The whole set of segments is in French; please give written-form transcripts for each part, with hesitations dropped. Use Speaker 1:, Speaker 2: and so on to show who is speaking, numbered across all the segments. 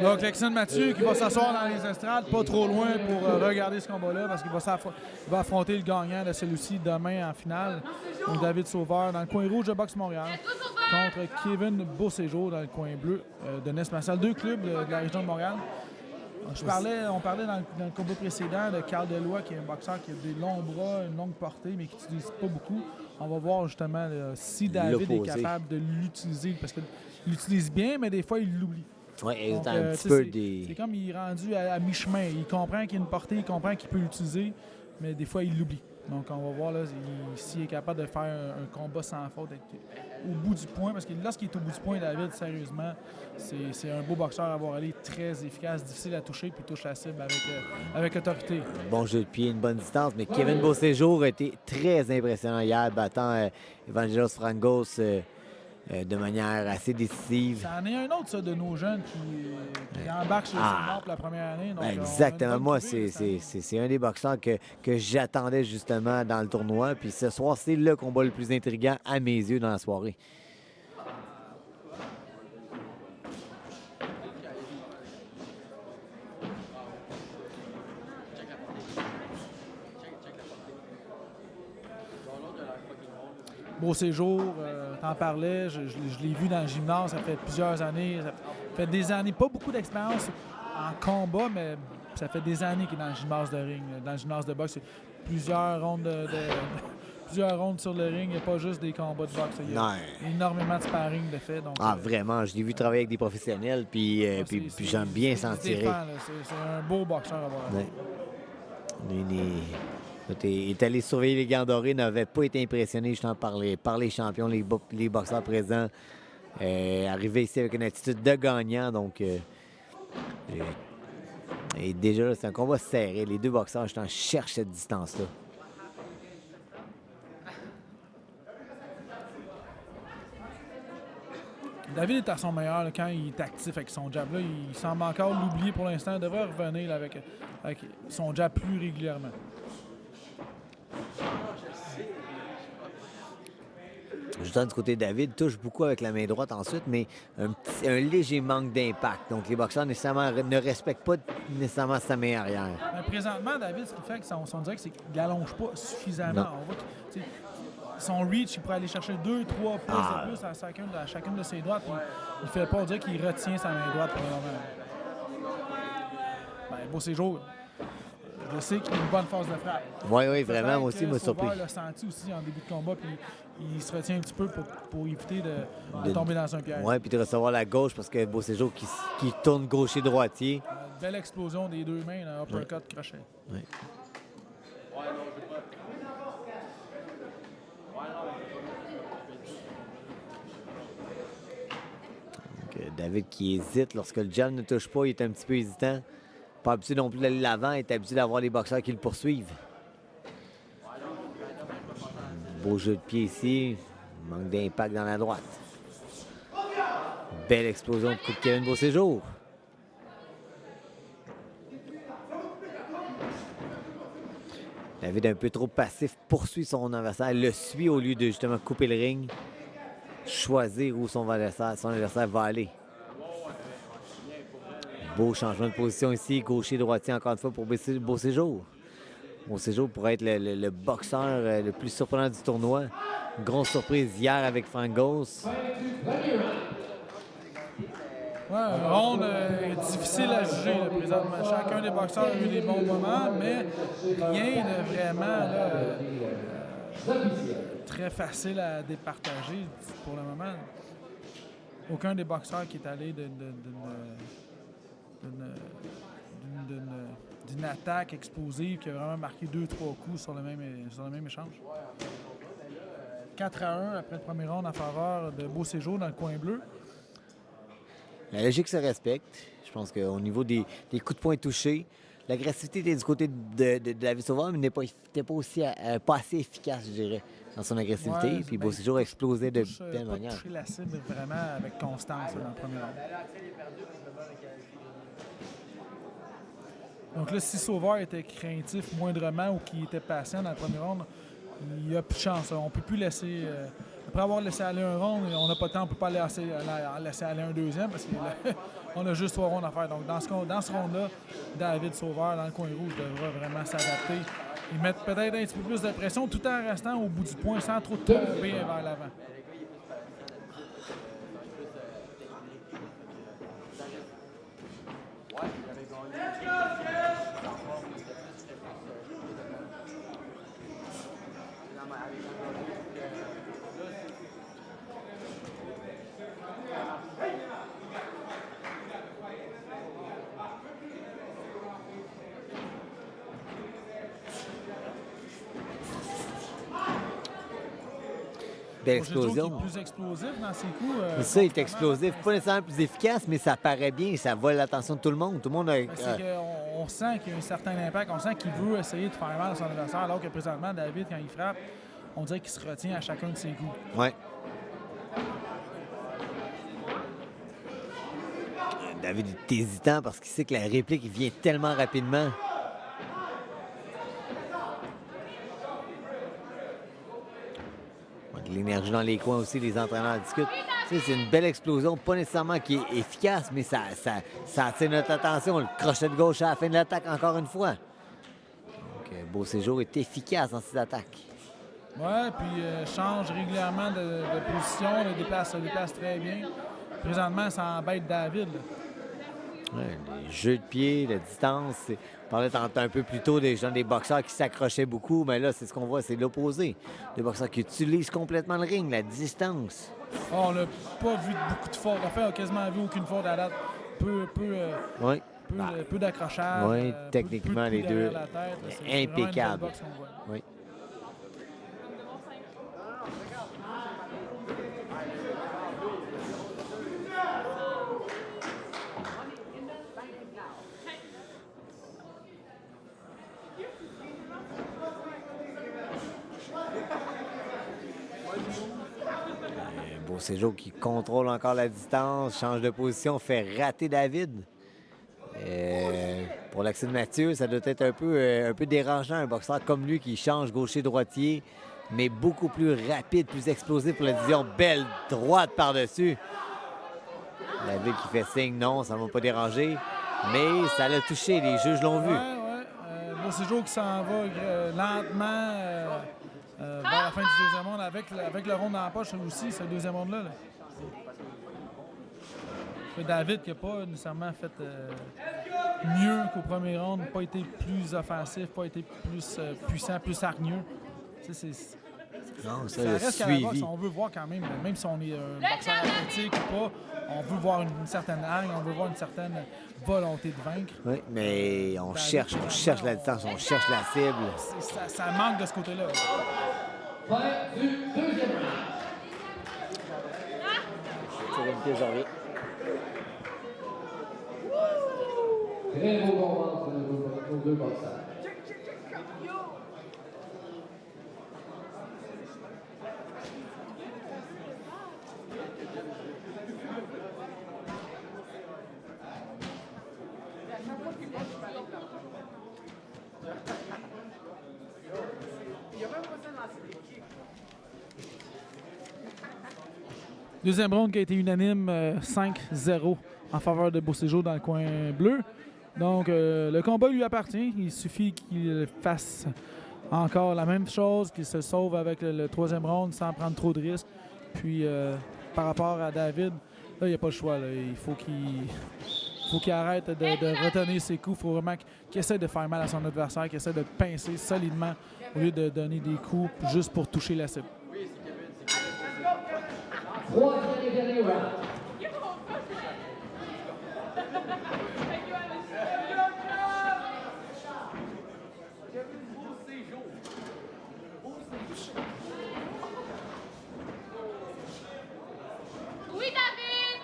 Speaker 1: Donc, Alexandre Mathieu qui va s'asseoir dans les estrades, pas trop loin pour regarder ce combat-là, parce qu'il va affronter le gagnant de celui-ci demain en finale. Donc, David Sauveur dans le coin rouge de Boxe Montréal contre Kevin Beauséjour dans le coin bleu de Nest-Martial. Deux clubs de la région de Montréal. On parlait dans le combat précédent de Carl Deloy, qui est un boxeur qui a des longs bras, une longue portée, mais qui n'utilise pas beaucoup. On va voir justement si David est capable de l'utiliser, parce qu'il l'utilise bien, mais des fois, il l'oublie.
Speaker 2: Oui, c'est un petit peu des...
Speaker 1: C'est comme il est rendu à mi-chemin. Il comprend qu'il y a une portée, il comprend qu'il peut l'utiliser, mais des fois, il l'oublie. Donc, on va voir s'il est capable de faire un combat sans faute au bout du point. Parce que lorsqu'il est au bout du point, David, sérieusement, c'est un beau boxeur à voir aller, très efficace, difficile à toucher, puis touche la cible avec autorité.
Speaker 2: Bon jeu de pied, une bonne distance, mais Kevin Beauséjour a été très impressionnant hier, battant Evangelos Frangos de manière assez décisive.
Speaker 1: Ça en est un autre, ça, de nos jeunes qui embarquent sur le bord pour la première année. Donc,
Speaker 2: exactement. Moi, c'est un des boxeurs que j'attendais justement dans le tournoi. Puis ce soir, c'est le combat le plus intriguant à mes yeux dans la soirée.
Speaker 1: Beauséjour, t'en parlais, je l'ai vu dans le gymnase, ça fait plusieurs années, ça fait des années, pas beaucoup d'expérience en combat, mais ça fait des années qu'il est dans le gymnase de ring, dans le gymnase de boxe. Plusieurs rondes plusieurs rondes sur le ring, il n'y a pas juste des combats de boxe. Il y a énormément de sparring de fait. Donc,
Speaker 2: vraiment, je l'ai vu travailler avec des professionnels, puis j'aime bien s'en tirer.
Speaker 1: C'est un beau boxeur à voir.
Speaker 2: Il est allé surveiller les gants dorés, n'avait pas été impressionné justement par les champions, les boxeurs présents. Arrivé ici avec une attitude de gagnant, donc et déjà, c'est un combat serré. Les deux boxeurs, je cherche cette distance-là.
Speaker 1: David est à son meilleur là, quand il est actif avec son jab. Là, il semble encore l'oublier pour l'instant. Il devrait revenir là, avec son jab plus régulièrement.
Speaker 2: Justement, du côté de David, touche beaucoup avec la main droite ensuite, mais un léger manque d'impact. Donc, les boxeurs ne respectent pas nécessairement sa main arrière.
Speaker 1: Mais présentement, David, ce qui fait que son direct, c'est qu'il n'allonge pas suffisamment. On voit que, son reach, il pourrait aller chercher 2-3 pouces de plus à chacune de ses droites. Il ne fait pas dire qu'il retient sa main droite pour le moment. Beauséjour, je sais qu'il a une bonne force de frappe.
Speaker 2: Oui, vraiment, moi aussi, il m'a surpris.
Speaker 1: Il l'a senti aussi en début de combat, puis il se retient un petit peu pour éviter de tomber dans un piège.
Speaker 2: Oui, puis de recevoir la gauche parce que Beauséjour qui tourne gaucher-droitier.
Speaker 1: Belle explosion des deux mains, là, uppercut, crochet.
Speaker 2: Oui. Donc, David qui hésite lorsque le jab ne touche pas, il est un petit peu hésitant. Pas habitué non plus d'aller de l'avant, il est habitué d'avoir les boxeurs qui le poursuivent. Beau jeu de pied ici, manque d'impact dans la droite. Belle explosion de coup de Kevin Beauséjour. David un peu trop passif, poursuit son adversaire, le suit au lieu de justement couper le ring. Choisir où son adversaire va aller. Beau changement de position ici, gaucher-droitier encore une fois pour Beauséjour. Beauséjour pourrait être le boxeur le plus surprenant du tournoi. Une grosse surprise hier avec Frangos.
Speaker 1: Ouais, un round difficile à juger là, présentement. Chacun des boxeurs a eu des bons moments, mais rien de vraiment très facile à départager pour le moment. Aucun des boxeurs qui est allé d'une attaque explosive qui a vraiment marqué 2-3 coups sur le même échange. 4-1 après le premier round en faveur de Beauséjour dans le coin bleu.
Speaker 2: La logique se respecte. Je pense qu'au niveau des coups de poing touchés, l'agressivité était du côté de David Sauveur, mais n'était pas assez efficace, je dirais, dans son agressivité.
Speaker 1: Ouais,
Speaker 2: puis Beauséjour explosait de belle
Speaker 1: manière.
Speaker 2: manière.
Speaker 1: Toucher la cible vraiment avec constance dans le premier round. Donc là, si Sauveur était craintif moindrement ou qu'il était patient dans le premier round, il n'y a plus de chance. On ne peut plus laisser après avoir laissé aller un round, on n'a pas de temps, on ne peut pas laisser aller un deuxième parce qu'on a juste 3 rounds à faire. Donc, dans ce round-là, David Sauveur, dans le coin rouge, devra vraiment s'adapter et mettre peut-être un petit peu plus de pression tout en restant au bout du point sans trop tomber vers l'avant.
Speaker 2: Belle
Speaker 1: Bourgeois
Speaker 2: explosion.
Speaker 1: qui est plus explosif dans ses coups.
Speaker 2: Ça, il est explosif. Pas nécessairement plus efficace, mais ça paraît bien. Ça vole l'attention de tout le monde. Tout le monde a.
Speaker 1: C'est qu'on sent qu'il y a un certain impact. On sent qu'il veut essayer de faire mal à son adversaire, alors que présentement, David, quand il frappe, on dirait qu'il se retient à chacun de ses coups.
Speaker 2: Ouais. David est hésitant parce qu'il sait que la réplique vient tellement rapidement. L'énergie dans les coins aussi, les entraîneurs discutent. Tu sais, c'est une belle explosion, pas nécessairement qui est efficace, mais ça attire notre attention. Le crochet de gauche à la fin de l'attaque, encore une fois. Donc, Beauséjour est efficace dans ses attaques.
Speaker 1: Ouais, puis change régulièrement de position, se déplace très bien. Présentement, ça embête David.
Speaker 2: Ouais, les jeux de pied, la distance. On parlait un peu plus tôt des gens, des boxeurs qui s'accrochaient beaucoup, mais là, c'est ce qu'on voit, c'est l'opposé. Des boxeurs qui utilisent complètement le ring, la distance.
Speaker 1: On n'a pas vu beaucoup de fautes. En fait, on n'a quasiment vu aucune faute à date.
Speaker 2: Oui.
Speaker 1: Peu d'accrochage.
Speaker 2: Oui, techniquement, les deux. Impeccable. Oui. Beauséjour qui contrôle encore la distance, change de position, fait rater David. Pour l'accès de Mathieu, ça doit être un peu dérangeant, un boxeur comme lui qui change gaucher-droitier, mais beaucoup plus rapide, plus explosif pour la division. Belle droite par-dessus. David qui fait signe, non, ça ne va pas déranger, mais ça l'a touché, les juges l'ont vu.
Speaker 1: Oui. Beauséjour qui s'en va lentement vers la fin du deuxième round avec le round dans la poche aussi, ce deuxième round-là. David qui n'a pas nécessairement fait mieux qu'au premier round, pas été plus offensif, pas été plus puissant, plus hargneux.
Speaker 2: Non, ça
Speaker 1: reste qu'à la boxe, on veut voir quand même si on est un boxeur athlétique ou pas, on veut voir une certaine hargne, on veut voir une certaine volonté de vaincre.
Speaker 2: Oui, mais on cherche la distance, on cherche la cible.
Speaker 1: Ça manque de ce côté-là.
Speaker 3: Fin du deuxième round. Très beau combat entre nos deux boxeurs.
Speaker 1: Deuxième round qui a été unanime 5-0 en faveur de Beauséjour dans le coin bleu. Donc, le combat lui appartient. Il suffit qu'il fasse encore la même chose, qu'il se sauve avec le troisième round sans prendre trop de risques. Puis, par rapport à David, là, il n'y a pas le choix. Là. Il faut qu'il arrête de retenir ses coups. Il faut vraiment qu'il essaie de faire mal à son adversaire, qu'il essaie de pincer solidement au lieu de donner des coups juste pour toucher la cible.
Speaker 3: Troisième et dernier round.
Speaker 4: Oui, David!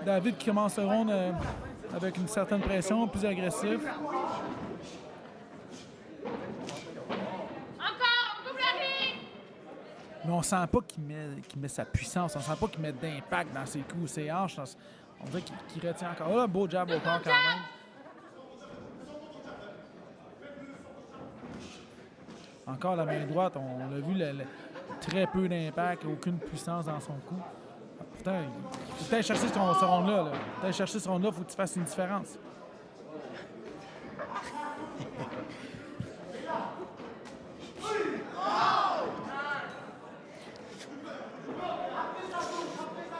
Speaker 1: David qui commence le round avec une certaine pression, plus agressif. Mais on sent pas qu'il met sa puissance, on sent pas qu'il met d'impact dans ses coups, ses hanches. On dirait qu'il retient encore. Là, beau jab au corps quand même. encore la main droite, on a vu très peu d'impact, aucune puissance dans son coup. Pourtant, il faut aller chercher ce round-là. Là. Faut aller chercher ce round-là, il faut que tu fasses une différence.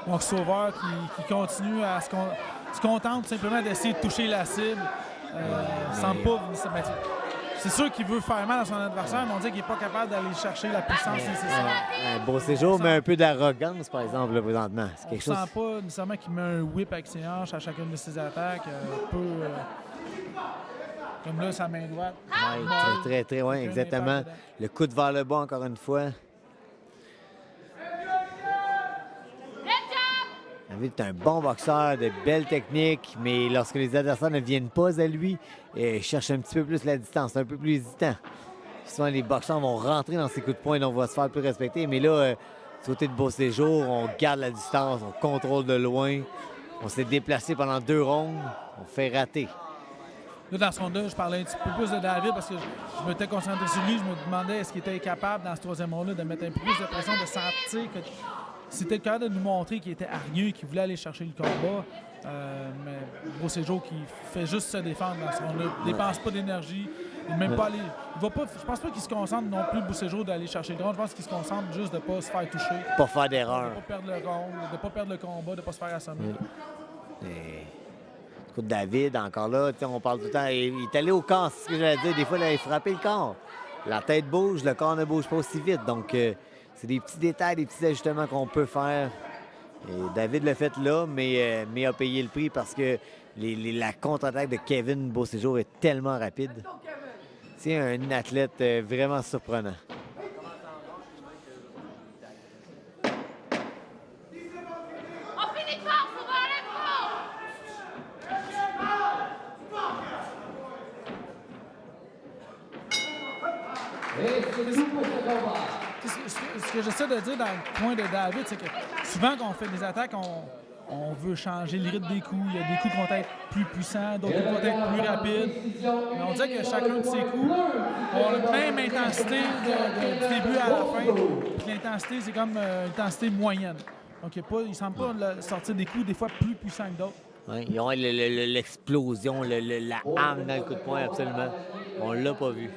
Speaker 1: Donc, Sauveur qui continue à se contente simplement d'essayer de toucher la cible. Sans pas. C'est sûr qu'il veut faire mal à son adversaire, mais on dit qu'il n'est pas capable d'aller chercher la puissance nécessaire.
Speaker 2: Un beau séjour, mais un peu d'arrogance, par exemple, là, présentement. C'est
Speaker 1: On
Speaker 2: quelque
Speaker 1: ne
Speaker 2: chose.
Speaker 1: sent pas nécessairement qu'il met un whip avec ses hanches à chacune de ses attaques. Comme là, sa main droite.
Speaker 2: Oui, très, oui, exactement. Le coup de vers le bas, encore une fois. David est un bon boxeur, de belles techniques, mais lorsque les adversaires ne viennent pas à lui, il cherche un petit peu plus la distance, un peu plus hésitant. Souvent, les boxeurs vont rentrer dans ses coups de poing, donc on va se faire plus respecter. Mais là, du côté de Beauséjour, on garde la distance, on contrôle de loin. On s'est déplacé pendant 2 rondes, on fait rater.
Speaker 1: Là, dans ce round-là, je parlais un petit peu plus de David parce que je m'étais concentré sur lui. Je me demandais est-ce qu'il était capable, dans ce 3e round-là, de mettre un peu plus de pression, de sentir que c'était le cas de nous montrer qu'il était hargneux, qu'il voulait aller chercher le combat. Mais Beauséjour qui fait juste se défendre dans ce round-là. Il ne dépense pas d'énergie. Il même pas aller. Il va pas, je pense pas qu'il se concentre non plus, Beauséjour, d'aller chercher le round. Je pense qu'il se concentre juste de ne pas se faire toucher.
Speaker 2: Pas faire
Speaker 1: De
Speaker 2: d'erreur.
Speaker 1: ne pas perdre le round, de ne pas perdre le combat, de ne pas se faire assommer.
Speaker 2: Écoute, David, encore là, on parle tout le temps. Il est allé au corps, c'est ce que j'allais dire. Des fois, il a frappé le corps. La tête bouge, le corps ne bouge pas aussi vite. Donc, c'est des petits détails, des petits ajustements qu'on peut faire. Et David l'a fait là, mais a payé le prix parce que la contre-attaque de Kevin Beauséjour est tellement rapide. C'est un athlète vraiment surprenant.
Speaker 4: On finit fort, Sauveur,
Speaker 3: Et c'est tout pour ce combat.
Speaker 1: Ce que j'essaie de dire dans le point de David, c'est que souvent quand on fait des attaques, on veut changer le rythme des coups. Il y a des coups qui vont être plus puissants, d'autres qui vont être plus rapides. Mais on dirait que chacun de ces coups a la même intensité du début à la fin. Puis l'intensité, c'est comme une intensité moyenne. Donc il ne semble pas sortir des coups des fois plus puissants que d'autres.
Speaker 2: Ouais, ils ont l'explosion, la hargne dans le coup de poing, absolument. On l'a pas vu.